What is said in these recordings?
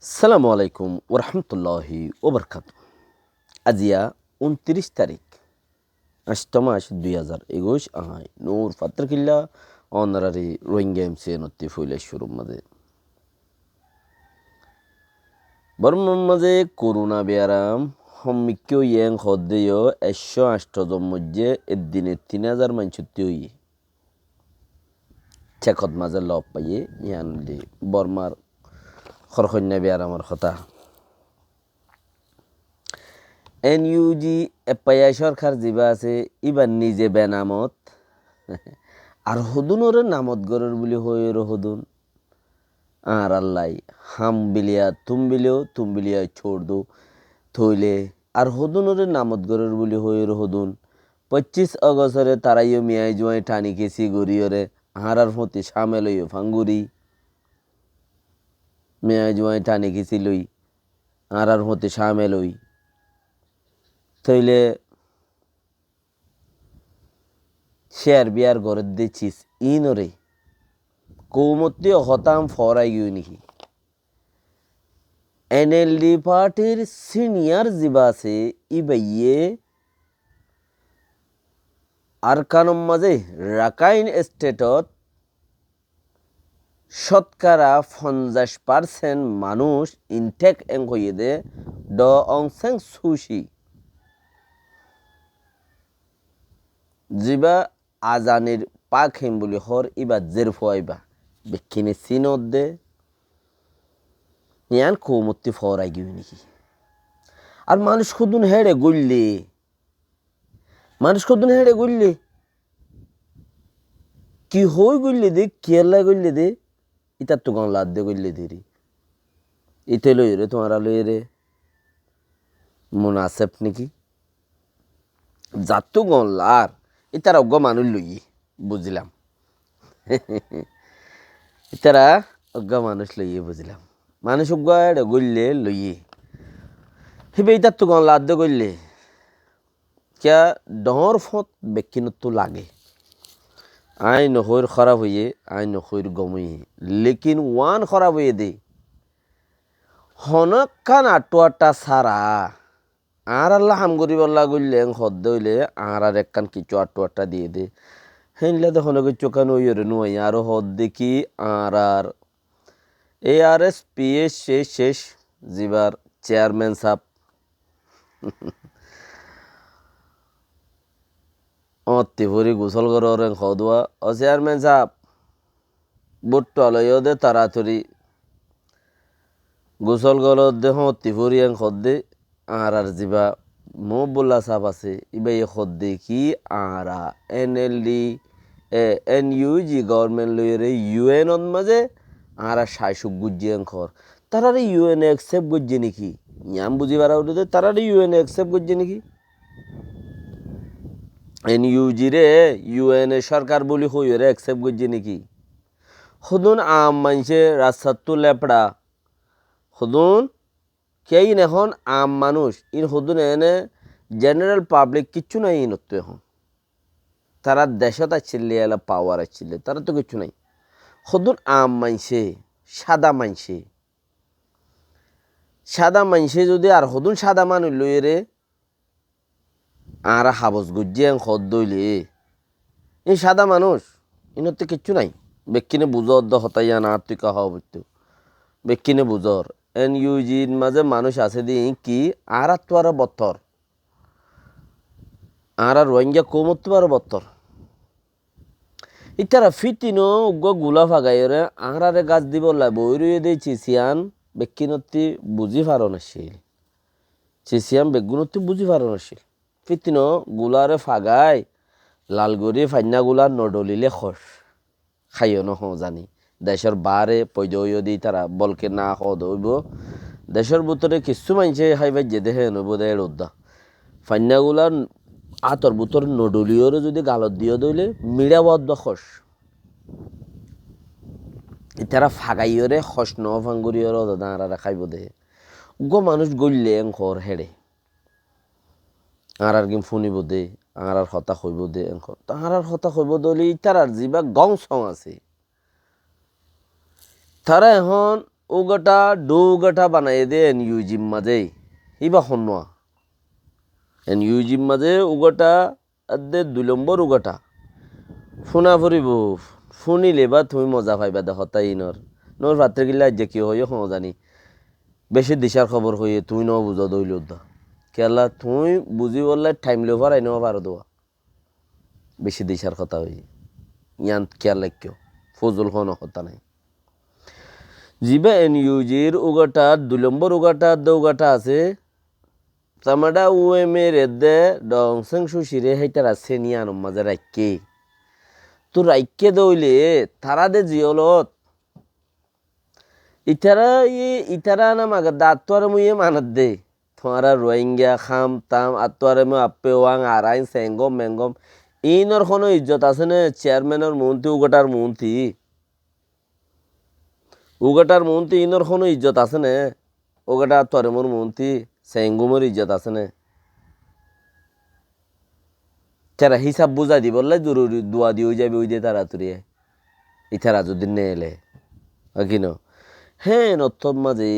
আসসালামু আলাইকুম ওরহমতুল্লাহি ওবরকাত। আজিয়া 29 তারিখ 8 মাস 2021 আহাই নূর ফাত্রকিল্লা অনারারি রোহিঙ্গা এমসি নত্তি ফুইলে শুরুর মাঝে বর্মন মাঝে করোনা বেয়ারাম হমিক্য ইয়েং হদ্দেয় 108 মধ্যে এদিনে 3000 মানছুত্তি হই চেকত মাঝে লব পাইয়ে ইয়ানলি বর্মার খরখন্যা বেয়ারামর কথা NUG এপাইয়া সরকার যিবা আছে ইবার নিজে বেনামত আর হদুনরে নামত গরের বুলি হইর হদুন আর আল্লাই হাম বিলিয়া তুম বিলিয়া ছোড় দো থইলে আর হদুনরে নামত গরের বুলি হইর হদুন 25 অগস্টরে তারাইও মিয়াই জুয়াই টানি কেসি গরিয়রে হারার ফতি সামেল হইও ফাঙ্গুরি মিয়াই জুয়াই টানি কেসি লই হারার ফতি সামেল হই থইলে শেয়ার বিয়ার ঘরের দিচ্ছিস ইনরে কৌমতি হতাম ফরাই গিয়ে নাকি NLD পার্টির সিনিয়র যিবা আছে ইবাইয়ে আরকানম মাঝে রাকাইন স্টেটত শতকরা 50% মানুষ ইনটেক এং হইয়ে দে ড অংসাং সুশি যিবা আজানের পাক হেম বলি হর ইবা জের ফুয়াইবা বেকিনে সিনত দে ইয়ান কৌমতি ফরাই গিয়ে নাকি আর মানুষ খুদুন হেড়ে গুললে কি হই গুললে দে কেরলা গুললে দে ইতার তো গান লাদ দে গুললে দেরি ইতে লই রে তোমারা লই রে মুনাসেব নাকি যাতু গান লার ইতার অজ্ঞ মানুষ লই বুঝলাম ইতারা অজ্ঞ মানুষ লইয়ে বুঝলাম মানুষ অজ্ঞ এড়ে গুললে লইয়ে হিবে ইতার তো গান লাদ দে গুললে क्या डर फत बेकिनत लागे आय नखर खराब हुए आय नखर गमी लेकिन वान खराब हुए दे हनकान आटुआटा सारा আর আল্লাহ হাম গরিব আল্লাহ গইলে হদ্দ হইলে আর একখান কিছু আটুয়াটা দিয়ে দে হেনলে তো হনকে চোখানো ইয়ে নুই আরো হদ দেখি আর ARS PS শেষ জিবার চেয়ারম্যান সাহেব তিভরি গোসল করার খদুয়া ও চেয়ারম্যান সাহেব বুট্টো আলয় দে তাড়াতাড়ি গোসল গল দে তিভরি খদ্দে আর যিবা মহবুল্লা সাহেব আছে ইবাই খদ্দে কি আর NUG গভর্নমেন্ট লইরে UN মাঝে আর শাইসুক গুজ্জি খর তারারে UN একসেপ্ট গুজ্জি নাকি ইয়াম বুঝি পারা উঠে তারারে UN একসেপ্ট গুজ্জি নাকি NUG রে UN সরকার বলি হইরে একসেপ্ট করছে নাকি হদুন আম মানছে রাস্তাতো লেপড়া হদুন কেই এখন আম মানুষ ইন হদুন এনে জেনারেল পাবলিক কিচ্ছু নাই ইনতো এখন তারা দেশত আসলে এলা পাওয়ার আসলে তারা তো কিচ্ছু নাই হদুন আম মানছে সাদা মানছে যদি আর হদুন সাদা মানুষ লইরে আর হাবস গুজিয়াং খদ দইলে এই সাদা মানুষ ইনতে কিচ্ছু নাই বেকিনে বুঝর দ হতাইয়া না তুই কাহ বলতো বেকিনে বুঝর NUG মাঝে মানুষ আছে দি কি আর তো আর বত্তর আর রোহিঙ্গা কমতে পারো বত্তর ইতারা ফিতিনো গুলা ফাগাইরে আঁরারে গাছ দিব লাগবে ওই রুয়ে দিয়েছি সিয়ান বেকিনতি বুঝি পারো নাছিল চিসিয়াম বেগুনতি বুঝি পারো নাছিল ফিতিনো গুলারে ফাগাই লালগড়ি ফান্যাগুলা নডলিলে খস খাইও নহ জানি দেশের বারে পয়দয় দি তারা বলকে না হদ হইব দেশের ভিতরে কিছু মানছে খাইবাই যে দেহে নইব দে রোদ্দা ফান্যাগুলা আতর ভিতর নডলিওরে যদি গালত দিয়ে দইলে মিড়া বদ খস তারা ফাগাইরে খস ন ফাঙ্গুরিয়র দাঁড়ারা খাইব দেহে মানুষ গইলে ঘর হেড়ে আর গিম ফুনিব দে আর হতা হইব দে তাহার হতা হইব দলি তার যিবা গং সং আছে তারা এখন উগাটা ডৌগাটা বানাই দে এনইউজির মাঝে ইবা হন্যা এনইউজির মাঝে উগাটা দে 2 নম্বর উগাটা শুনা ফুরিব শুনিলে বা তুমি মজা পাইবা দেখো তাই নর ভাত্রে গিলা যে কি হয় জানি বেশি দিশার খবর হয়ে তুই ন বুঝা দইল কেলা তুই বুঝি বললে টাইম লে পারাই নেওয়া পারো দেওয়া বেশি দিশার কথা হই ইয়ান খেয়াল রাখিও ফজল কোনো কথা নাই জিবে এনইউজির উগাটা 2 নম্বর উগাটা দৌগাটা আছে তামাডা উএমের এদে ডংসং সুশিরে হেইটার আছে নিয়ে আনম মাঝে রাখকে তো রাইকে দইলে তারা দে জিয়লত ইতারা না মাগা দাঁতর মুয়ে মানত দে তোমারা রোহিঙ্গা খাম তাম আত্মারে মে আপে ওয়াং আরাইন সেঙ্গম মেঙ্গম ইনর কোনো ইজ্জত আছে না চেয়ারম্যানের মন্ত্রী উগাটার মন্ত্রী ইনর কোনো ইজ্জত আছে না উগাটা আত্মারে মোর মন্ত্রী সেঙ্গমের ইজ্জত আছে না তারা হিসাব বুঝা দি বললে জরুরি দোয়া দিয়ে যাবে ওই দিয়ে তাড়াতাড়ি ইতারা যদি নে এলে কিন হ্যাঁ নথর মাঝে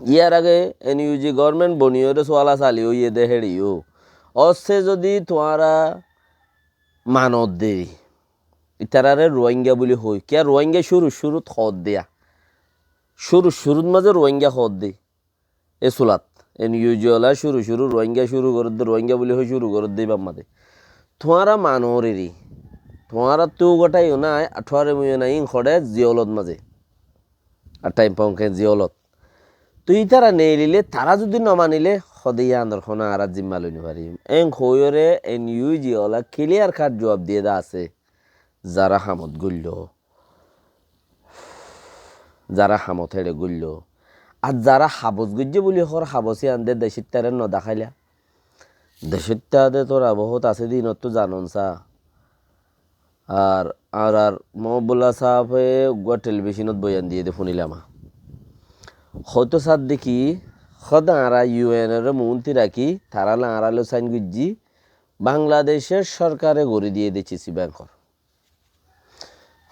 ইয়ার আগে এনইউজি গভর্নমেন্ট বনিয়রে সোয়ালা চালি হইয়ে দে হেড়িও অসে যদি তোমারা মানত দে ইতারারে রোহিঙ্গা বলি হই কে রোহিঙ্গা শুরুত খদ দেয়া শুরুত মাঝে রোহিঙ্গা খদ দে এ চুলাত এনইউজি ওলা শুরু রোহিঙ্গা শুরু করে দে রোহিঙ্গা বলি হই শুরু করে দেই বাম্মাদে তোমারা মানরেরি তোমারা তো গোটাইও নাই 18 মিলিয়ন নাই খড়ে জিওলত মাঝে আর টাইম পাউকে জিওলত তুই তারা নেইলিলে তারা যদি নমানিলে সদাইয়া আন্দোলন আর জিম্মা লইনি পারি এং খয়রে এনইউজি ওলা ক্লিয়ার কাট জবাব দিয়ে দা আছে যারা হামত হেড়ে গুলল আর যারা হাবস গুজ্জে বলি হর হাবসি আনদে দেশির তারে ন দেখাইলা দেশির তাদে তোরা বহুত আছে দিন তো জানন সা আর মহবুল্লাহ সাহেবে টেলিভিশনত বয়ান দিয়ে দে শুনিলাম হয়তো সার দেখি সদা আরা ইউএনের মন্ত্রী রাখি তারালে আড়ালো সাইন গুজ্জি বাংলাদেশের সরকারে গড়ি দিয়ে দিচ্ছি ব্যাংকর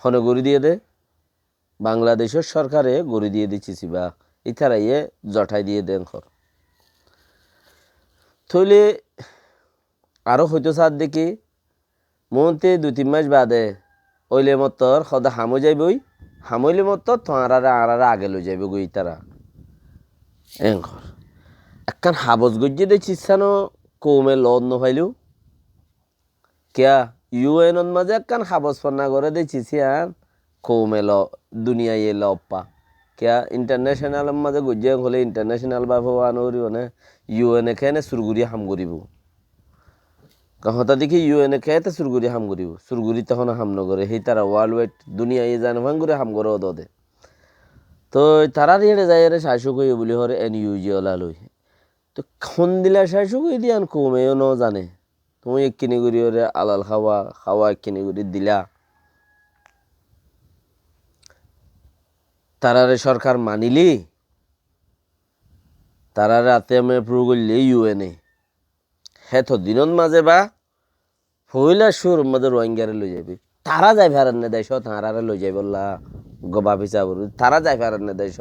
হনে গড়ি দিয়ে দে বাংলাদেশের সরকারে গড়ি দিয়ে দিচ্ছি বা ইতারাইয়ে জটাই দিয়ে দেন খর থইলে আরও হয়তো সার দেখি মন্ত্রী 2-3 মাস বাদে ওইলে মতর সদা হামো যাইবই হামইলে মতর আরারে আগে লই যাইব গই তারা এঙ্কর একখান হাবস গজ্জে দে চিসানো কৌমে লদ নফাইলেও কেয়া ইউএনর মাঝে একখান হাবস ফন্না করে দে চিসিয়ান কৌমে দুনিয়ায় লপ্পা কেয়া ইন্টারন্যাশনাল মাঝে গজ্জে হলে ইন্টারন্যাশনাল ভাবে আনরিব না ইউএন এখানে সুরগুড়ি হাম করিব হতা দেখি ইউএন খেতে সুরগুড়ি হাম করিব সুরগুড়ি তখন হাম নগরে সেই তারা ওয়ার্ল্ড ওয়াইড দুনিয়ায় জান ভাঙ করে হাম করে দে তো তারা দিয়ে যায় রে শাসক হয়ে বলি হরে এনইউজি ওলা লই তো খন দিলা শাসক হয়ে দিয়ান কমেও ন জানে তুমি এক কিনি করি ওরে আলাল খাওয়া এক কিনি করি দিলা তারারে সরকার মানিলি তারারে হাতে আমি এপ্রুভ করলি ইউএনএ হ্যাঁ তো দিনত মাঝে বা পহিলা সুর মাঝে রোহিঙ্গারে লই যাবি তারা যাই ফেরার নে দেশ তারারে লই যাই বললা গবা পিছা বল তারা যাই ফেরার নে দেশ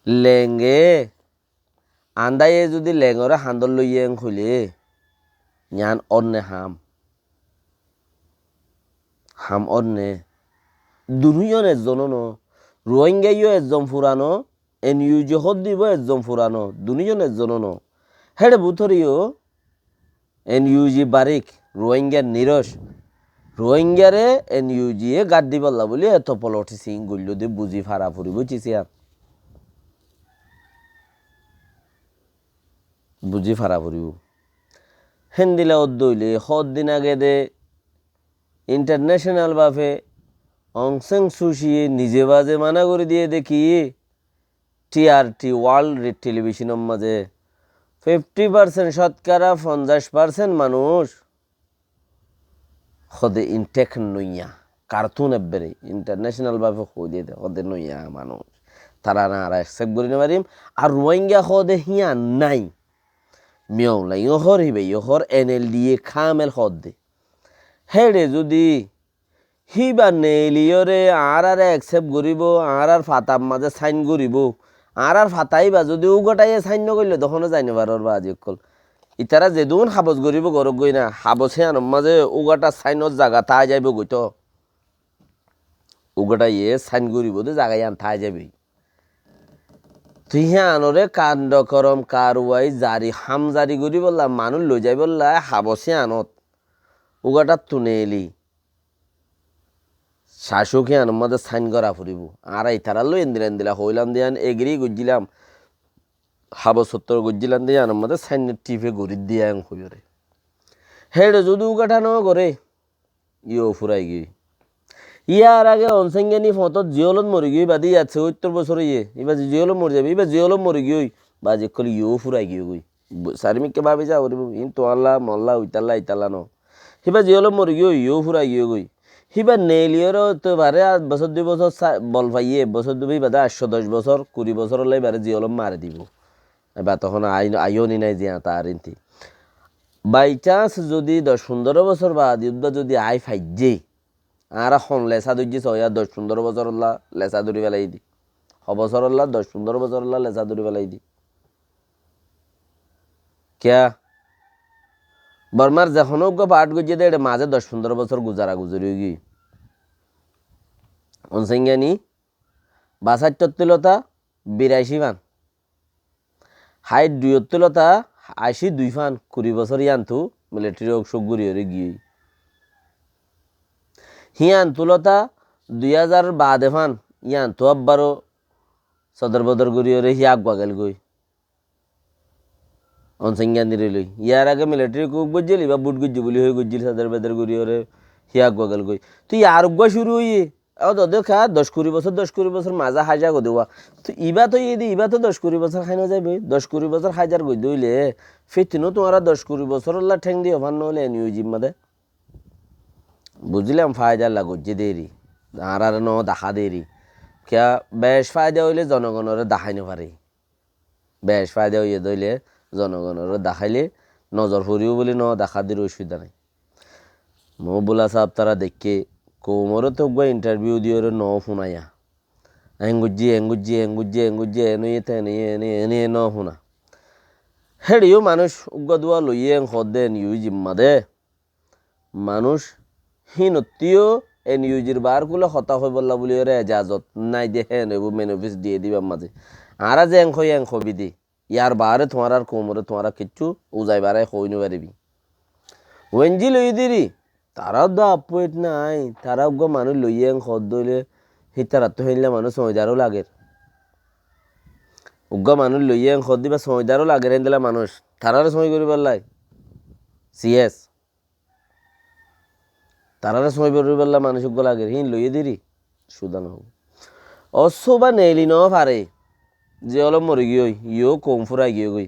লেঙ্গে আন্দায়ে যদি লেঙ্গরে হান্দর লইয়ে খুলে জ্ঞান অন্নে হাম অন্নে দুনিয়ন এজন ন রোহিঙ্গাইও একজন ফুরানো এনইউজি হদ দিব একজন ফুরানো দুনিয়ন একজন ন হেডে বুথরিও এনইউজি বারিক রোহিঙ্গার নিরস রোহিঙ্গারে এনইউজি এ গাদ দি বললা বলি এত পলটি সিং গল্য দি বুঝি ফারা ফুরি বুঝিছি আর বুঝি ফারা ফুরিব হেন দিলে অদ্দইলে হদ দিন আগে দে ইন্টারন্যাশনাল ভাবে অংসেং সুশিয়ে নিজে বাজে মানা করে দিয়ে দেখি টিআরটি ওয়ার্ল্ড টেলিভিশনের মাঝে 50% শতকরা 50% মানুষ হদে ইনটেক নইয়া কার্টুন এবারে ইন্টারন্যাশনাল ভাবে হদে হদে নইয়া মানুষ তারা না আর অ্যাকসেপ্ট করি না পারিম আর রোহিঙ্গা হদে হিয়া নাই মিয়লা ইহর হিবে ইহর এনএল দিয়ে খামেল হদে হেডে যদি হিবা নেলিয়রে আর একসেপ্ট করিব আর ফাতার মাঝে সাইন করিব আর ফাতাইবা যদি উগটাইয়ে সাইন নকরিলে তখনও যাই নেবার বা আজি অকল ইতারা যেদুন হাবজ করিব গরক গই না হাবসে আনম মাঝে উগাটা সাইনত জাগা তাই যাইব গইত উগাটাইয়ে সাইন করিব তো জাগাই আন তাই যাবি তুই আনরে কাণ্ড করম কারওয়াই জারি হাম জারি করি বললা মানুষ লই যাই বললা হাবসে আনত উগাটা তুনে এলি শাশুকে আনম মাঝে সাইন করা ফুরিব আর ইতারা লো এন্দিলা হইলাম দিয়ান এগরি গুজিলাম হাবস সত্তর গুজিলাম দিয়ে আনম মাঝে সাইন টিপে গড়ি দিয়া হইরে হেড যদি উগাটা ন করে ইও ফুরাই গিয়ে ইয়ার আগে অনসেঙ্গানি ফতত জিওলত মরি গিয়ে বাদি আছে ৭০ বছর ইয়ে এবার জিওলত মরি যাবে এবার জিওলত মরি গিয়ে বাজে কলি ইও ফুরাই গিয়ে গই সারিমিককে ভাবি যা করিব ইন তোয়াল্লা মল্লা উইতাল্লা ইতাল্লা ন সিবা জিওলত মরি গিয়ে ইও ফুরাই গিয়ে গই সিবা নেলিয়র তো বারে বছর ২ বছর বল পাইয়ে বছর ২ বাদে ৮১০ বছর ২০ বছর হলে বারে জিওলত মারি দিব এবার তখন আইও নি নাই জিয়া তার ইন্তি বাই চান্স যদি ১০-১৫ বছর বাদ যদি আই ফাইজে আর এখন লেসা ধরছি ১০-১৫ বছর লেসা ধরি পেলাই দি অবছর ১০-১৫ বছর লেসা ধরি পেলাই দি ক্যা বর্মার যখন পাঠ করছে দে মাঝে ১০-১৫ বছর গুজারা গুজরি গি অনসেঙ্গানি ৬২ ৮২ ফান হাইট ৭২ ৮২ ফান ২০ বছর ইয়ান্তু মিলিটারি অংশ ঘুরি হরে গিয়ে হিয়ান তুলতা ২০০০ বাদে ফান ইয়ান তো আব্বারও সদর বদর গরিয়রে হিয়া আগুয়া গেল গই অনসেঙ্গান দিলে লই ইয়ার আগে মিলিটারি কুক বুঝলি বা বুট গুজি বলি হয়ে গুজিল সদর বদর গরিয়রে হিয়া আগুয়া গেল গই তুই আর আগুয়া শুরু হইয়ে দেখা ১০-২০ বছর মাজা হাজা গো দেওয়া তো ইবা তো ইবা তো ১০-২০ বছর খাই না যাইবে ১০-২০ বছর হাজার গই দইলে ফিতিনো তোমারা ১০-২০ বছর ঠেং দিয়ে ভান নহলে নিউজিম মাদে বুঝলাম ফায়দা লাগছে দেরি আর ন দেখা দেরি কিয়া বেশ ফায়দা হইলে জনগণের দেখাই পারে বেশ ফায়দা হইয়ে দইলে জনগণের দেখাইলে নজর ফুরিও বলে ন দেখা দির অসুবিধা নাই মো বোলা সাহেব তারা দেখে কোমরও তো ইন্টারভিউ দিয়ে ন শুনাইয়া এঙ্গুজি এনে ন শুনা হেডিও মানুষ উগ্র দোয়া লইয়ে হদে নিউ জিম্মা দে মানুষ হিনতিও NUGর বার কুলে হতা হয়ে বললা বলি ওরে এজাজত নাই দে হেন এবু মেন অফিস দিয়ে দিবার মাঝে আর যে এং বিদি ইয়ার বারে তোমার আর কোমরে তোমার কিচ্ছু উজাই বারে হইনি পারিবি ওয়েঞ্জি লই দিরি তারাও দা আপওয়েট নাই তারাও গো মানুষ লইয়ে হদ দইলে হিতারা তো হইলে মানুষ সময়দারও লাগে উগ্র মানুষ লইয়ে হদ দিবা সময়দারও লাগে রেন দিলা মানুষ তারারে সময় করিবার লাই CS তারারে সময় বেরোবেলা মানুষ লাগে হিন লইয়ে দিরি সুদান হোক অশ্ব বা নেলি ন পারে যে অলপ মরি গিয়ে ইও কম ফুরাই গিয়ে গই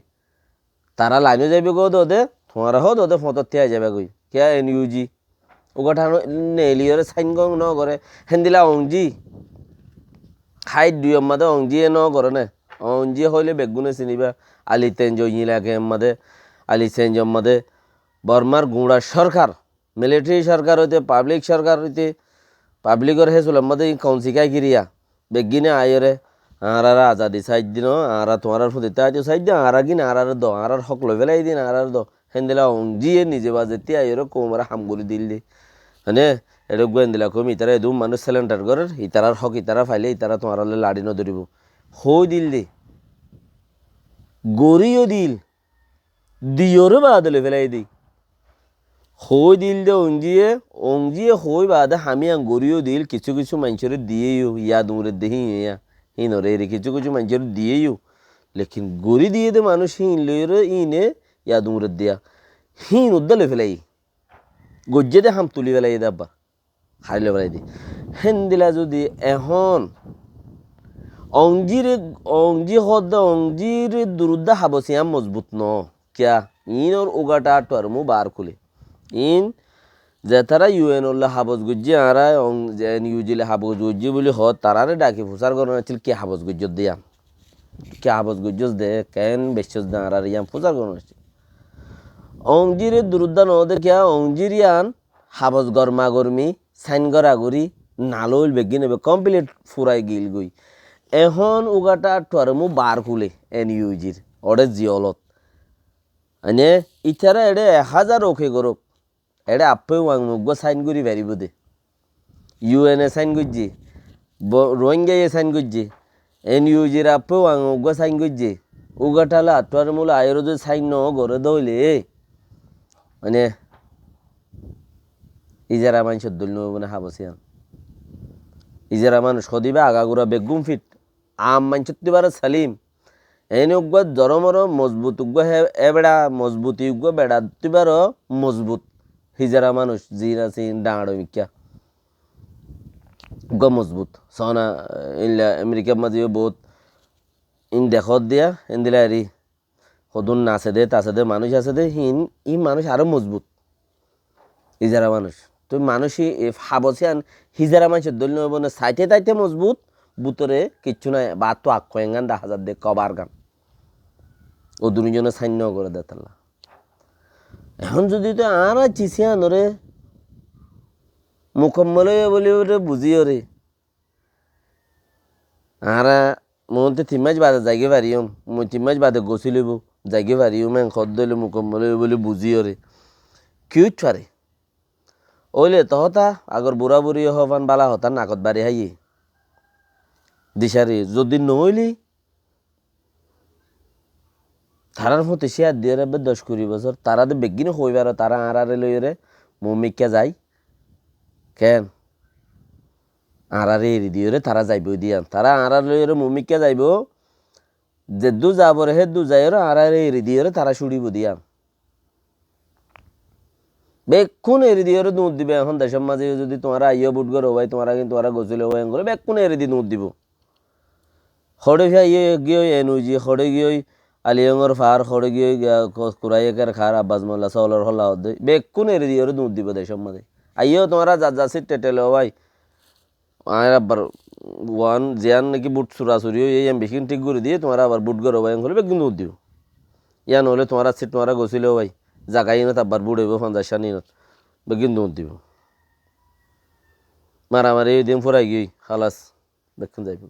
তারা লাইনও যাবে গো দে তোমার হো দে ফতর থেকে যাবে গই কে NUG ওগঠা নেলিয়রে সাইন গং ন করে হেন্দিলা অংজি হাইট ২ মাদে অংজি ন করে না অংজি হইলে বেগুনে চিনিবা আলি তেঞ্জ ইলাকে মাদে আলি চেঞ্জ মাদে বর্মার গুঁড়া সরকার মিলিটারি সরকার হইতে পাবলিক সরকার হইতে পাবলিকর হেসুল আমাদের কৌশিকায় গিরিয়া বেগিনে আয়রে আর আজাদি সাইড দিন আর তোমার ফুদিতে আজ সাইড দিন আর গিন আর দ আর হক লই ফেলাই দিন আর দ হেন্দিলা অংজিয়ে নিজে বাজেতি আয়রে কোমরা হামগুড়ি দিল দি হ্যাঁ এটা গোয়েন দিলা কম ইতারা এদু মানুষ সিলিন্ডার করে ইতারার হক ইতারা ফাইলে ইতারা তোমার লাড়ি ন ধরিব হই দিল দি গড়িও দিল দিওরে বাদ লই ফেলাই দি হই দিল দে অংজিয়ে হই বাদে হামি গড়িও দিল কিছু কিছু মানুষের দিয়েও ইয়া দূরে দেহি ইয়া হিনরে কিছু কিছু মানুষের দিয়েও লেকিন গড়ি দিয়ে দে মানুষ হিন লইরে ইনে ইয়া দূরে দিয়া হিন উদ্দা লই ফেলাই গজ্জে দে হাম তুলি ফেলাই দে আব্বা হারিলে ফেলাই দি হেন দিলা যদি এখন অংজি হদ অংজির দুরুদ্দা হাবসিয়াম মজবুত ন কিয়া ইনর উগাটা আর মু বার খুলে ইন যে তারা UN হাবজ গুজি আর NUG হাবজ গুজি বলি হত তারারে ডাকি ফুসার করেন ছিল কে হাবজ গুজ দিয়া কে হাবজ গুজ দে কেন বেশস দে আর ইয়াম ফুসার করেন অংজিরে দুরুদ্দা ন দে কিয়া অংজিরিয়ান হাবজ গরমা গরমি সাইন করা করি নালইল বেগি নেবে কমপ্লিট ফুরাই গিল গই এখন উগাটা টরে মু বার খুলে NUGর ওরে জিয়লত মানে ইতারা এডে 1000 ওকে করক এডে আপে ওয়াং মুগ সাইন করি পারিব দে UN সাইন করছি রোহিঙ্গা সাইন করছি NUGর আপে ওয়াং মুগ সাইন করছি উগাটালে আটর মূল আয়ের যে সাইন ন করে দইলে মানে ইজারা মানুষের দল নব না হাবসিয়ান ইজারা মানুষ সদিবে আগাগুড়া বেগুম ফিট আম মানুষের দিবার সালিম এনে উগ্গ জরমর মজবুত উগ্গ এবেড়া মজবুতি উগ্গ বেড়া দিবার মজবুত হিজারা মানুষ জিন আছে ডাঙড় মিক্যা উগ্গ মজবুত সনা ইনলা আমেরিকা মাঝে বহুত ইন দেখত দিয়া এন দিলা হেরি সদুন নাচে দে তাছে দে মানুষ আছে দে হিন ই মানুষ আরো মজবুত ইজারা মানুষ তুই মানুষই হাবসিয়ান হিজারা মানুষের দল নব না সাইটে তাইতে মজবুত বুতরে কিচ্ছু নাই বা তো আক্কয়েন গান 10,000 দে কবার গান ও দুজনে সাইন্য করে দেতাল্লা এখন যদি তো আর চিসিয়ান রে মুকম্মল বলি ওরে বুঝিও রে আর মনতে 3 মাস বাদে যাইগে পারিম মই 3 মাস বাদে গছি লইব যাইগে পারিম এন খদ দইলে মুকম্মল বলি বুঝিও রে কিউট পারে ওইলে তহতা আগর বুড়া বুড়ি হবান বালা হতা নাকত বাড়ি হাইয়ে দিশারি যদি নহইলি তারার মতো শেয়ার দিয়ে রাখবে 10-20 বছর তারা তো বেগিনে হইবার তারা আড়ারে লইরে মমিকা যায় কেন আড়ারে এরি দিয়ে তারা যাইব দিয়া তারা আড়ার লইরে মমিকা যাইব যে দু যাবরে হে দু যাইর আড়ারে এরি দিয়ে তারা শুড়িব দিয়া বেক্ষণ এরি দিয়ে দুধ দিবে এখন দেশের মাঝে যদি তোমারা আইয় বুট করো ভাই তোমারা কিন্তু তোরা গোসলে হয়ে করে বেক্ষণ এরি দিয়ে দুধ দিব হড়ে ভাই ইয়ে গিয়ে NUG হড়ে গিয়ে আলিয়ঙর ফার হড়ে গিয়ে কুরাইয়ের খার আব্বাস মোল্লা সহলর হল্লা হদ্দে বেক্ষণ এরি দিয়ে দুধ দিব দেশের মাঝে আইয় তোমরা যাচ্ছি টেটেলে ভাই আর আবার ওয়ান জিয়ান নাকি বুট চুরাচুরি এই বেশি ঠিক করে দিয়ে তোমরা আবার বুট করো ভাই হলে বেগুন দুধ দিব ইয়া নহলে তোমরা সিট তোমরা গোসলে ভাই জাগাই না আবার বুট হইব 50 নি বেগুন দুধ দিব মারামারি দিন ফুরাই গিয়ে খালাস বেক্ষণ যাইব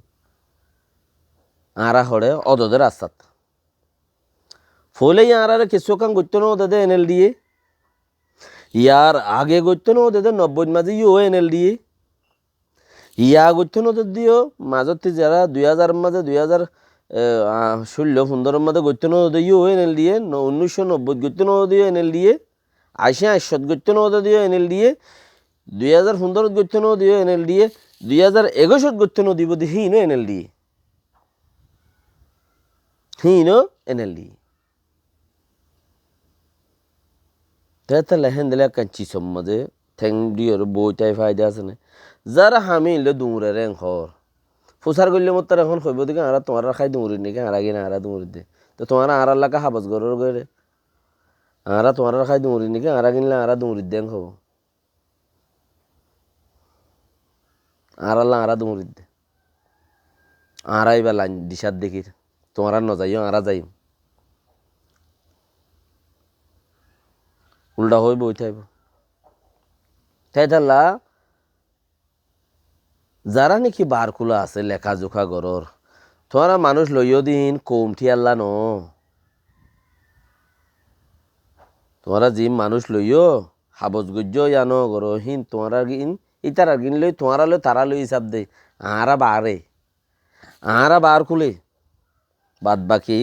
আরা হড়ে অদদের রাস্তাত ফলে আরারে কিছু কাম করতো না ওদের NLD ইয়ার আগে করতো না ওদের 90 মাঝে NLD ইয়া করতো না ওদের দিও মাঝতে যারা 2000 মাঝে 2016-15 মাঝে করতো না ওদের NLD 1990 করতো না ওদের NLD 80 করতো না ওদের NLD 2015 করতো না ওদের NLD 2021 করতো না দিব হিন NLD হিনো NLD তেতালে হেন্দেলে কাঞ্চি সম্মদে থ্যাং দিওর বইটাই ফায়দা আছে না যারা হামিলে দুমরে রেং হর ফুসার গল্লে মত এখন কইব দিকে আর তোমার খাই দুমরি নাকি আর আগে না আর দুমরি দে তো তোমার আর লাগা হাবাস গরর গরে আর তোমার খাই দুমরি নাকি আর আগে না আর দুমরি দেন হবো আর আল্লাহ আর দুমরি দে আর আইবা লাইন দিশার দেখির তোমার ন যাইও আর যাইও উল্টা হইব ওইটাইব তাই তাল্লা যারা নাকি বার খোলা আছে লেখা জোখা গরর তোমরা মানুষ লইও দিন কমটি আল্লাহ ন তোমরা জিম মানুষ লইও হাবজ গজ্য জানো গর হিন তোমরা গিন ইতারা গিন লই তোমরা লই তারা লই হিসাব দে আরা বার খুলে বাদ বাকি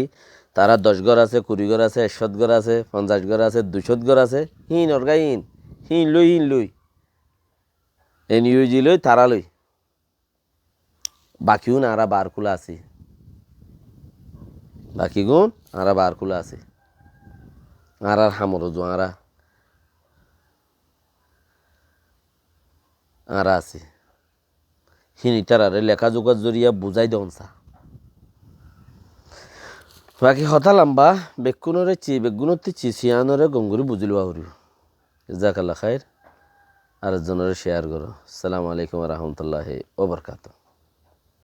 তারা 10 ঘর আছে 20 ঘর আছে 100 ঘর আছে 50 ঘর আছে 200 ঘর আছে হিন অর্গাইন হিন লই NUG লই তারা লই বাকিও না আরা বার খুলে আছে বাকি গুণ আরা বার খুলে আছে আর হামর জো আরা আছে হিন ইতারারে লেখা যোগার জরিয়া বুঝাই দেন সা বাকি হতা লম্বা বেগুনরে বেগুনতে চিসিয়ানরে গঙ্গুরি বুঝিল বাহুরি জাকাল্লাহ খায়ের আর জনরে শেয়ার করো আসসালামু আলাইকুম ওয়া রাহমাতুল্লাহি ওয়া বারাকাতুহু।